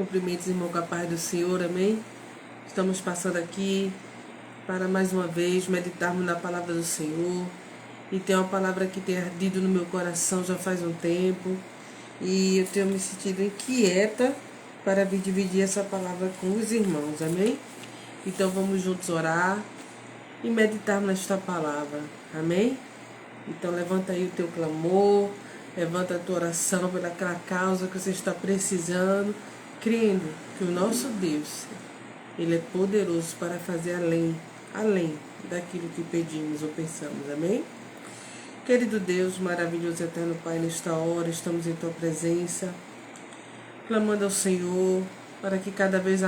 Cumprimentos, irmão, com a paz do Senhor, amém? Estamos passando aqui para mais uma vez meditarmos na palavra do Senhor. E tem uma palavra que tem ardido no meu coração já faz um tempo. E eu tenho me sentido inquieta para vir dividir essa palavra com os irmãos, amém? Então vamos juntos orar e meditar nesta palavra, amém? Então levanta aí o teu clamor, levanta a tua oração pelaquela causa que você está precisando, crendo que o nosso Deus, Ele é poderoso para fazer além daquilo que pedimos ou pensamos, amém? Querido Deus, maravilhoso eterno Pai, nesta hora estamos em Tua presença, clamando ao Senhor para que cada vez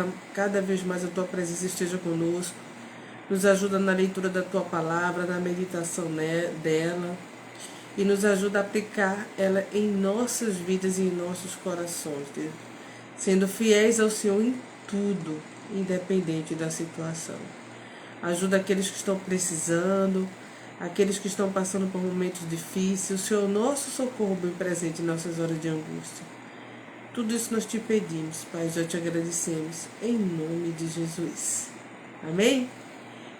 mais a Tua presença esteja conosco, nos ajuda na leitura da Tua palavra, na meditação dela, e nos ajuda a aplicar ela em nossas vidas e em nossos corações, Deus, sendo fiéis ao Senhor em tudo, independente da situação. Ajuda aqueles que estão precisando, aqueles que estão passando por momentos difíceis, o Senhor, nosso socorro bem presente em nossas horas de angústia. Tudo isso nós te pedimos, Pai, já te agradecemos, em nome de Jesus. Amém?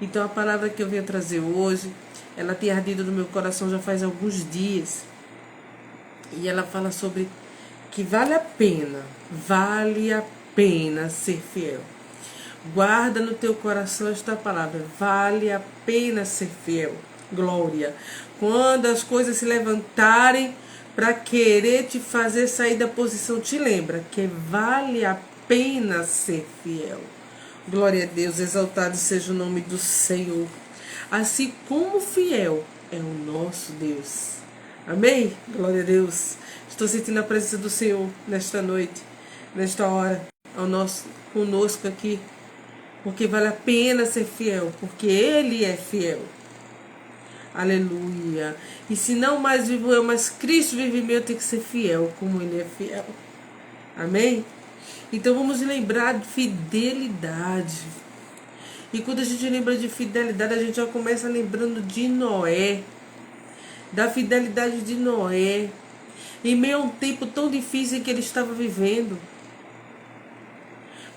Então a palavra que eu venho trazer hoje, ela tem ardido no meu coração já faz alguns dias. E ela fala sobre que vale a pena ser fiel. Guarda no teu coração esta palavra, vale a pena ser fiel. Glória. Quando as coisas se levantarem para querer te fazer sair da posição, te lembra que vale a pena ser fiel. Glória a Deus, exaltado seja o nome do Senhor. Assim como fiel é o nosso Deus. Amém? Glória a Deus. Estou sentindo a presença do Senhor nesta noite, nesta hora, conosco aqui. Porque vale a pena ser fiel, porque Ele é fiel. Aleluia. E se não mais vivo eu, mas Cristo vive em mim, eu tenho que ser fiel, como Ele é fiel. Amém? Então vamos lembrar de fidelidade. E quando a gente lembra de fidelidade, a gente já começa lembrando de Noé. Da fidelidade de Noé. Em meio a um tempo tão difícil que ele estava vivendo.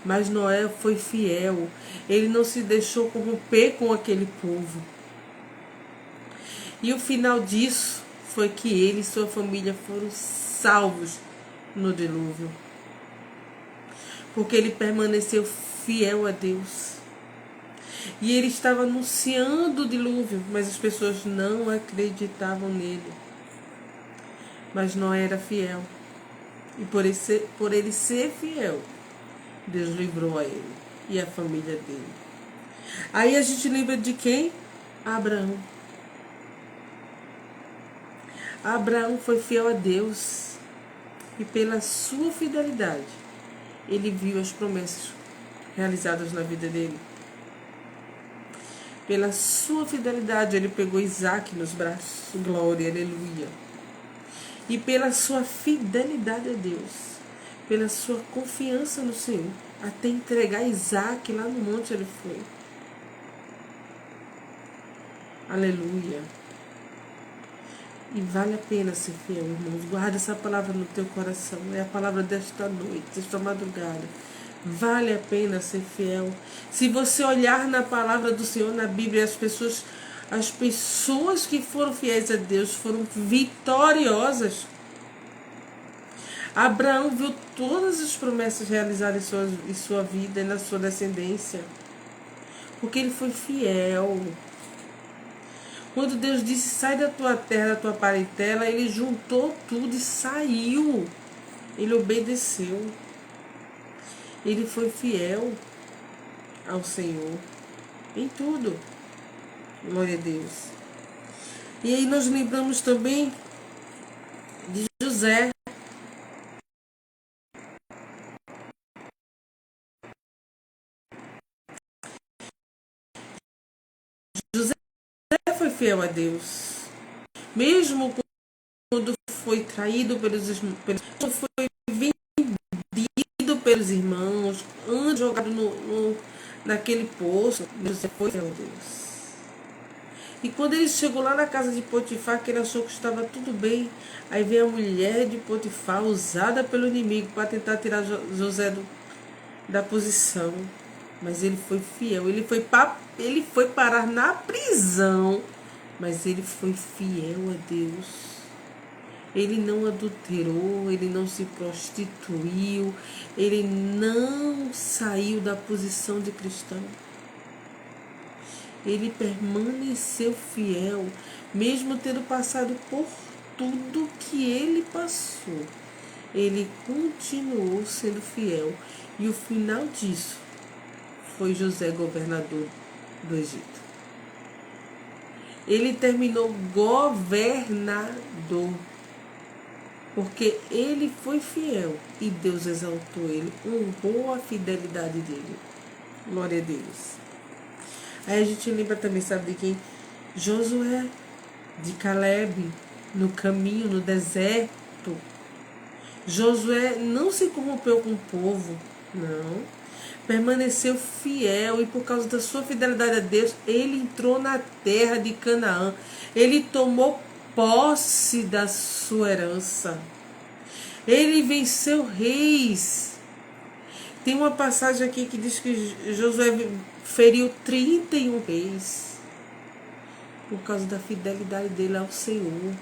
Mas Noé foi fiel. Ele não se deixou corromper com aquele povo. E o final disso foi que ele e sua família foram salvos no dilúvio. Porque ele permaneceu fiel a Deus. E ele estava anunciando o dilúvio, mas as pessoas não acreditavam nele. Mas Noé era fiel. E por ele ser fiel, Deus livrou a ele e a família dele. Aí a gente lembra de quem? Abraão. Abraão foi fiel a Deus. E pela sua fidelidade, ele viu as promessas realizadas na vida dele. Pela sua fidelidade, ele pegou Isaac nos braços. Glória, aleluia. E pela sua fidelidade a Deus, pela sua confiança no Senhor, até entregar Isaac lá no monte ele foi. Aleluia. E vale a pena ser fiel, irmãos. Guarda essa palavra no teu coração. É a palavra desta noite, desta madrugada. Vale a pena ser fiel. Se você olhar na palavra do Senhor, na Bíblia, as pessoas que foram fiéis a Deus foram vitoriosas. Abraão viu todas as promessas realizadas em sua vida e na sua descendência. Porque ele foi fiel. Quando Deus disse, sai da tua terra, da tua parentela, ele juntou tudo e saiu. Ele obedeceu. Ele foi fiel ao Senhor em tudo. Glória a Deus. E aí nós lembramos também de José. José foi fiel a Deus. Mesmo quando foi traído foi vendido pelos irmãos, antes jogado naquele poço, José foi fiel a Deus. E quando ele chegou lá na casa de Potifar, que ele achou que estava tudo bem, aí veio a mulher de Potifar, usada pelo inimigo, para tentar tirar José da posição, mas ele foi fiel. Ele foi parar na prisão, mas ele foi fiel a Deus. Ele não adulterou, ele não se prostituiu, ele não saiu da posição de cristão. Ele permaneceu fiel, mesmo tendo passado por tudo que ele passou. Ele continuou sendo fiel. E o final disso foi José, governador do Egito. Ele terminou governador, porque ele foi fiel e Deus exaltou ele, honrou a fidelidade dele. Glória a Deus. Aí a gente lembra também, sabe de quem? Josué, de Caleb, no caminho, no deserto. Josué não se corrompeu com o povo, não. Permaneceu fiel e por causa da sua fidelidade a Deus, ele entrou na terra de Canaã. Ele tomou posse da sua herança. Ele venceu reis. Tem uma passagem aqui que diz que Josué feriu 31 reis por causa da fidelidade dele ao Senhor.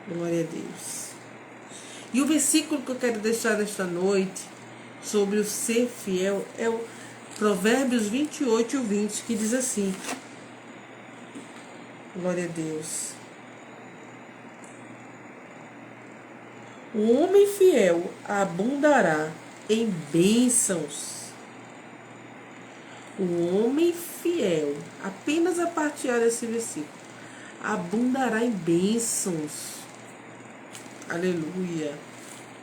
Glória a Deus. E o versículo que eu quero deixar nesta noite sobre o ser fiel é o Provérbios 28 e 20, que diz assim. Glória a Deus. O homem fiel abundará em bênçãos. O homem fiel, apenas a partir desse versículo, abundará em bênçãos. Aleluia.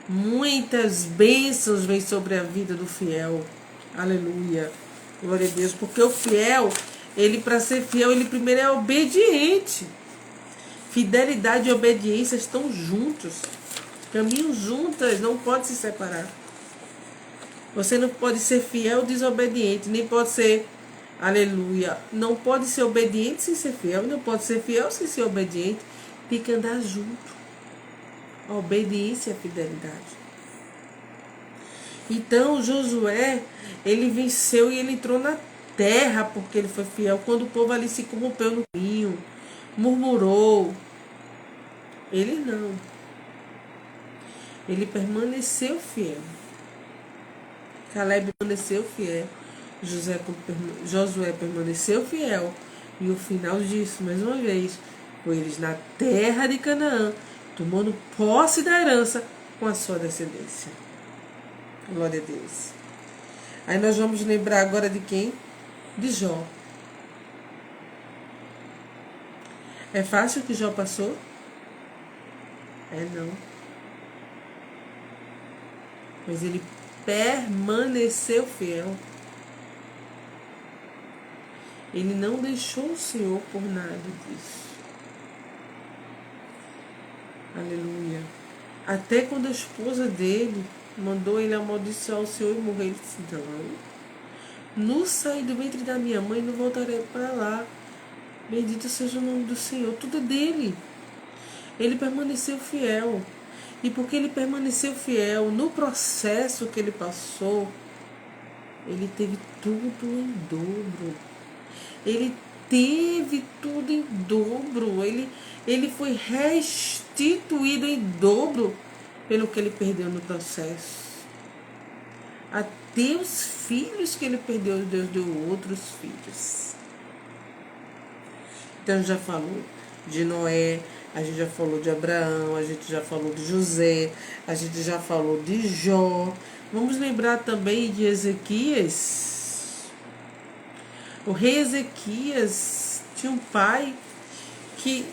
Muitas bênçãos vêm sobre a vida do fiel. Aleluia. Glória a Deus. Porque o fiel, ele para ser fiel, ele primeiro é obediente. Fidelidade e obediência estão juntos. Caminham juntas, não pode se separar. Você não pode ser fiel desobediente, nem pode ser, aleluia, não pode ser obediente sem ser fiel, não pode ser fiel sem ser obediente. Tem que andar junto. A obediência e a fidelidade. Então Josué, ele venceu e ele entrou na terra porque ele foi fiel. Quando o povo ali se corrompeu no caminho, murmurou, ele não. Ele permaneceu fiel. Caleb permaneceu fiel. Josué permaneceu fiel. E o final disso, mais uma vez, foi eles na terra de Canaã, tomando posse da herança com a sua descendência. Glória a Deus. Aí nós vamos lembrar agora de quem? De Jó. É fácil que Jó passou? É não. Mas ele permaneceu fiel. Ele não deixou o Senhor por nada disso. Aleluia. Até quando a esposa dele mandou ele amaldiçoar o Senhor e morrer, ele disse, não. No sair do ventre da minha mãe, não voltarei para lá. Bendito seja o nome do Senhor. Tudo é dele. Ele permaneceu fiel. E porque ele permaneceu fiel no processo que ele passou, ele teve tudo em dobro. Ele teve tudo em dobro. Ele foi restituído em dobro pelo que ele perdeu no processo. Até os filhos que ele perdeu, Deus deu outros filhos. Então já falou de Noé, a gente já falou de Abraão, a gente já falou de José, a gente já falou de Jó. Vamos lembrar também de Ezequias. O rei Ezequias tinha um pai que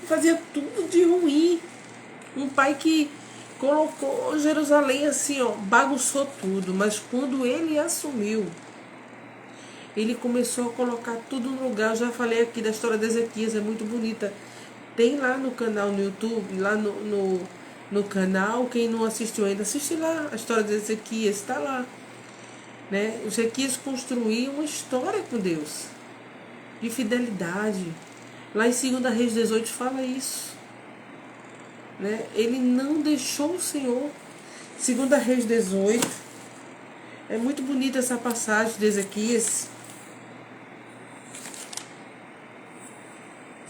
fazia tudo de ruim. Um pai que colocou Jerusalém assim, ó, bagunçou tudo. Mas quando ele assumiu, ele começou a colocar tudo no lugar. Eu já falei aqui da história de Ezequias, é muito bonita. Tem lá no canal no YouTube, lá no canal, quem não assistiu ainda, assiste lá a história de Ezequias, está lá. Né? Ezequias construiu uma história com Deus, de fidelidade. Lá em 2 Reis 18 fala isso. Né? Ele não deixou o Senhor. 2 Reis 18, É muito bonita essa passagem de Ezequias.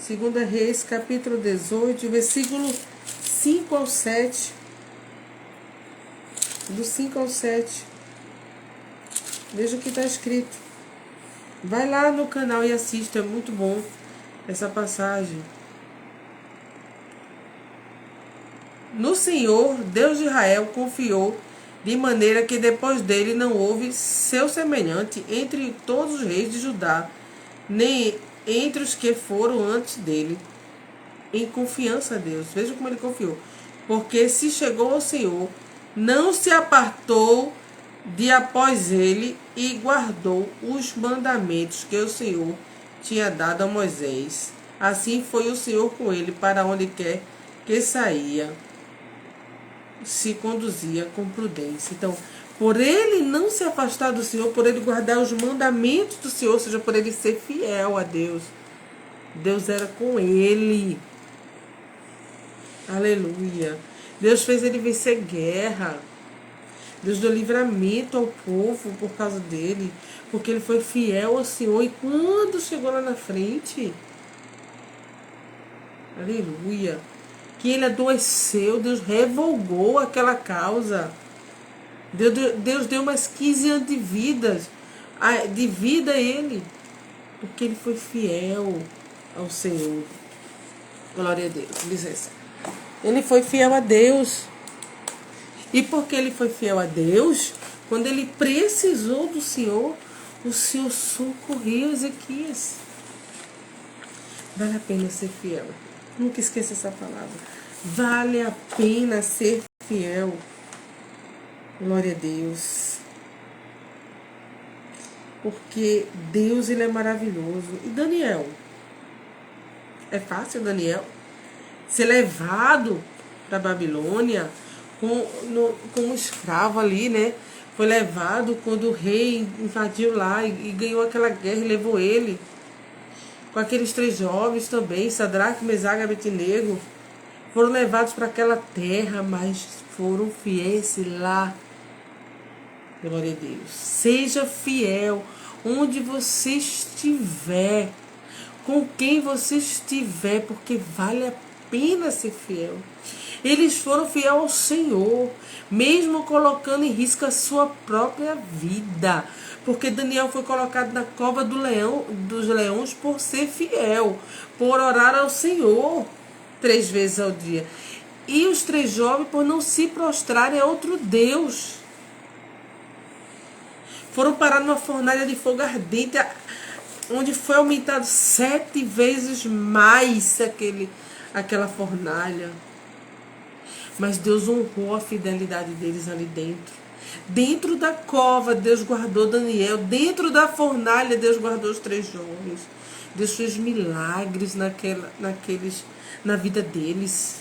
2 Reis, capítulo 18, versículo 5 ao 7. Do 5 ao 7. Veja o que está escrito. Vai lá no canal e assista, é muito bom essa passagem. No Senhor, Deus de Israel, confiou, de maneira que depois dele não houve seu semelhante entre todos os reis de Judá, nem entre os que foram antes dele, em confiança a Deus. Veja como ele confiou. Porque se chegou ao Senhor, não se apartou de após ele e guardou os mandamentos que o Senhor tinha dado a Moisés. Assim foi o Senhor com ele para onde quer que saía, se conduzia com prudência. Então, por ele não se afastar do Senhor, por ele guardar os mandamentos do Senhor, ou seja, por ele ser fiel a Deus, Deus era com ele. Aleluia. Deus fez ele vencer guerra. Deus deu livramento ao povo por causa dele, porque ele foi fiel ao Senhor. E quando chegou lá na frente, aleluia, que ele adoeceu, Deus revogou aquela causa. Deus deu mais 15 anos de vida a ele, porque ele foi fiel ao Senhor. Glória a Deus. Licença. Ele foi fiel a Deus. E porque ele foi fiel a Deus, quando ele precisou do Senhor, o Senhor socorreu Ezequias. Vale a pena ser fiel. Nunca esqueça essa palavra. Vale a pena ser fiel. Glória a Deus. Porque Deus, ele é maravilhoso. E Daniel? É fácil, Daniel, ser levado para a Babilônia como um escravo ali, né? Foi levado quando o rei invadiu lá e ganhou aquela guerra e levou ele. Com aqueles 3 jovens também, Sadraque, Mesaque e Abednego, foram levados para aquela terra, mas foram fiéis lá. Glória a Deus. Seja fiel onde você estiver, com quem você estiver, porque vale a pena ser fiel. Eles foram fiéis ao Senhor, mesmo colocando em risco a sua própria vida. Porque Daniel foi colocado na cova dos leões por ser fiel, por orar ao Senhor 3 vezes ao dia. E os 3 jovens por não se prostrarem a outro Deus. Foram parar numa fornalha de fogo ardente, onde foi aumentado 7 vezes mais aquela fornalha. Mas Deus honrou a fidelidade deles ali dentro. Dentro da cova, Deus guardou Daniel. Dentro da fornalha, Deus guardou os 3 jovens. Deus fez milagres na vida deles.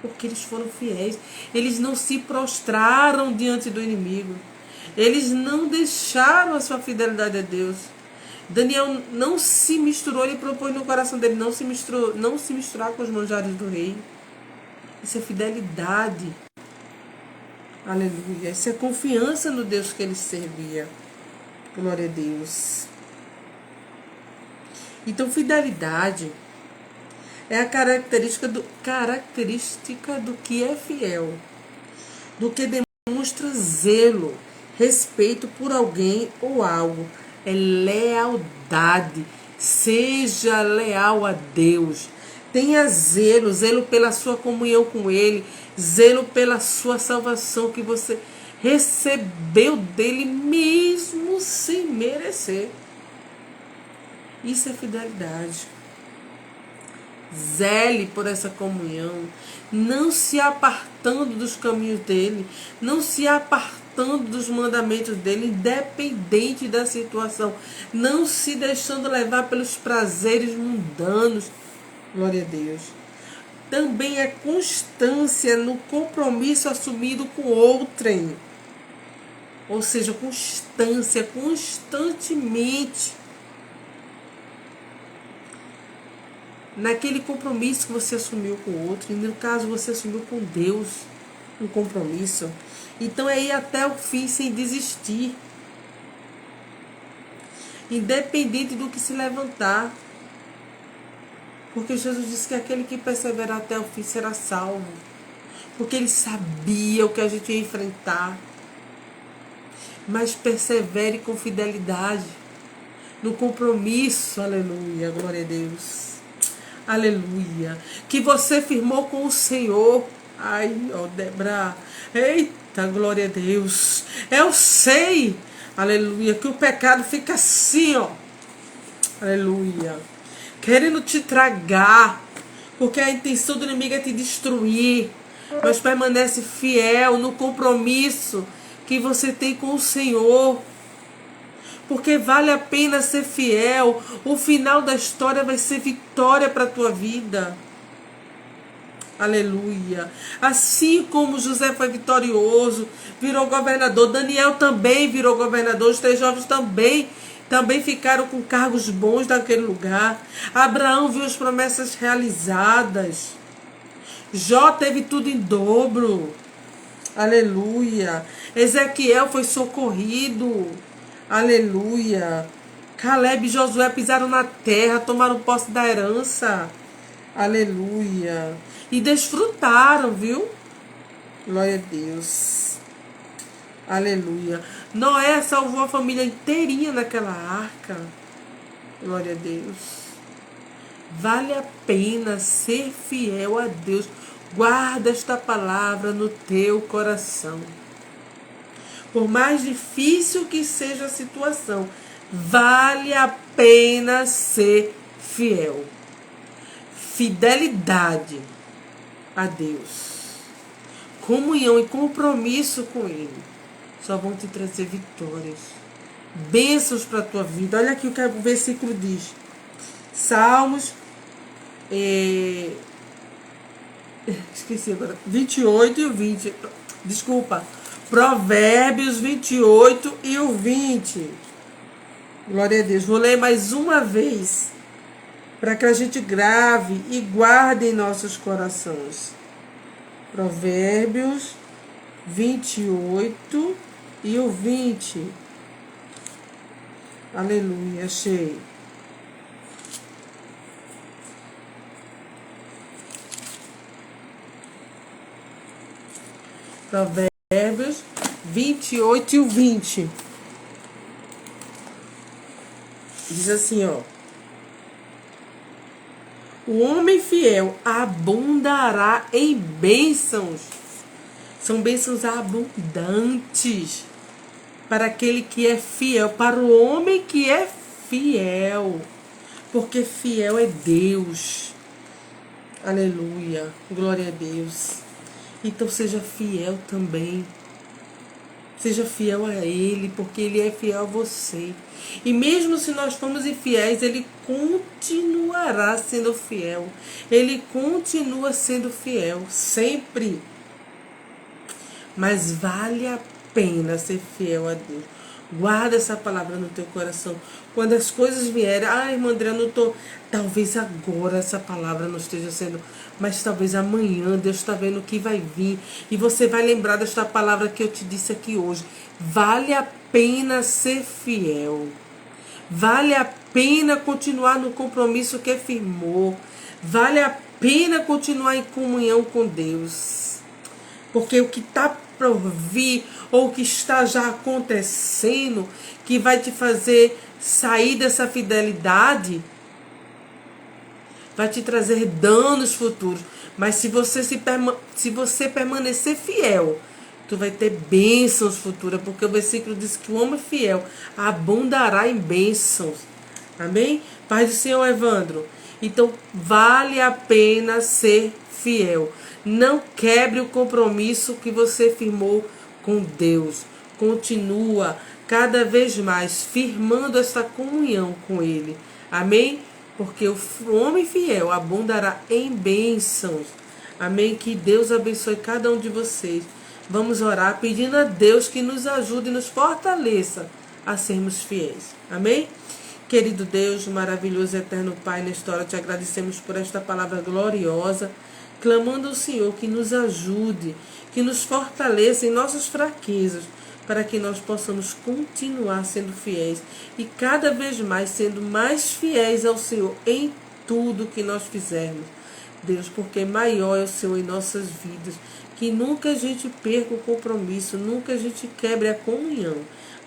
Porque eles foram fiéis. Eles não se prostraram diante do inimigo. Eles não deixaram a sua fidelidade a Deus. Daniel não se misturou, ele propôs no coração dele não se misturar com os manjares do rei. Isso é fidelidade. Aleluia. Isso é confiança no Deus que ele servia. Glória a Deus. Então, fidelidade é a característica do que é fiel, do que demonstra zelo, respeito por alguém ou algo. É lealdade. Seja leal a Deus. Tenha zelo pela sua comunhão com Ele, zelo pela sua salvação que você recebeu dele mesmo sem merecer. Isso é fidelidade. Zele por essa comunhão, não se apartando dos caminhos dele, não se apartando dos mandamentos dele, independente da situação, não se deixando levar pelos prazeres mundanos. Glória a Deus. Também é constância no compromisso assumido com outrem. Ou seja, constância, constantemente. Naquele compromisso que você assumiu com o outro, e no caso você assumiu com Deus. um compromisso, então é ir até o fim sem desistir. Independente do que se levantar. Porque Jesus disse que aquele que perseverar até o fim será salvo. Porque ele sabia o que a gente ia enfrentar. Mas persevere com fidelidade. No compromisso. Aleluia. Glória a Deus. Aleluia. Que você firmou com o Senhor. Ai, ó Débora. Eita, glória a Deus. Eu sei. Aleluia. Que o pecado fica assim, ó. Aleluia. Querendo te tragar. Porque a intenção do inimigo é te destruir. Mas permanece fiel no compromisso que você tem com o Senhor. Porque vale a pena ser fiel. O final da história vai ser vitória para a tua vida. Aleluia. Assim como José foi vitorioso, virou governador, Daniel também virou governador, os 3 jovens também ficaram com cargos bons naquele lugar. Abraão viu as promessas realizadas. Jó teve tudo em dobro. Aleluia. Ezequiel foi socorrido. Aleluia. Caleb e Josué pisaram na terra, tomaram posse da herança. Aleluia. E desfrutaram, viu? Glória a Deus. Aleluia. Noé salvou a família inteirinha naquela arca. Glória a Deus. Vale a pena ser fiel a Deus. Guarda esta palavra no teu coração. Por mais difícil que seja a situação, vale a pena ser fiel. Fidelidade a Deus. Comunhão e compromisso com Ele só vão te trazer vitórias. Bênçãos para a tua vida. Olha aqui o que o versículo diz. Salmos. Esqueci agora. 28 e o 20. Desculpa. Provérbios 28 e o 20. Glória a Deus. Vou ler mais uma vez, para que a gente grave e guarde em nossos corações. Provérbios 28 e o 20. Aleluia, achei. Provérbios 28 e o 20. Diz assim, ó. O homem fiel abundará em bênçãos. São bênçãos abundantes para aquele que é fiel, para o homem que é fiel. Porque fiel é Deus. Aleluia. Glória a Deus. Então seja fiel também. Seja fiel a Ele, porque Ele é fiel a você. E mesmo se nós formos infiéis, Ele continuará sendo fiel. Ele continua sendo fiel, sempre. Mas vale a pena ser fiel a Deus. Guarda essa palavra no teu coração. Quando as coisas vierem, irmã André, não estou. Talvez agora essa palavra não esteja sendo, mas talvez amanhã Deus está vendo o que vai vir. E você vai lembrar desta palavra que eu te disse aqui hoje. Vale a pena ser fiel. Vale a pena continuar no compromisso que firmou. Vale a pena continuar em comunhão com Deus. Porque o que está por vir, ou o que está já acontecendo, que vai te fazer sair dessa fidelidade, vai te trazer danos futuros. Mas se você permanecer fiel, tu vai ter bênçãos futuras. Porque o versículo diz que o homem fiel abundará em bênçãos. Amém? Paz do Senhor, Evandro. Então, vale a pena ser fiel. Não quebre o compromisso que você firmou com Deus. Continua cada vez mais firmando essa comunhão com Ele. Amém? Porque o homem fiel abundará em bênçãos. Amém? Que Deus abençoe cada um de vocês. Vamos orar pedindo a Deus que nos ajude e nos fortaleça a sermos fiéis. Amém? Querido Deus, maravilhoso e eterno Pai, nesta hora te agradecemos por esta palavra gloriosa. clamando ao Senhor que nos ajude, que nos fortaleça em nossas fraquezas, para que nós possamos continuar sendo fiéis e cada vez mais sendo mais fiéis ao Senhor em tudo que nós fizermos. Deus, porque maior é o Senhor em nossas vidas, que nunca a gente perca o compromisso, nunca a gente quebre a comunhão,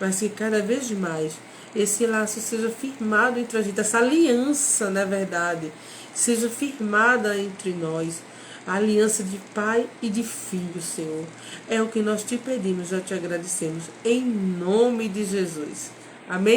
mas que cada vez mais esse laço seja firmado entre a gente, essa aliança, na verdade, seja firmada entre nós, a aliança de pai e de filho, Senhor. É o que nós te pedimos, já te agradecemos, em nome de Jesus. Amém?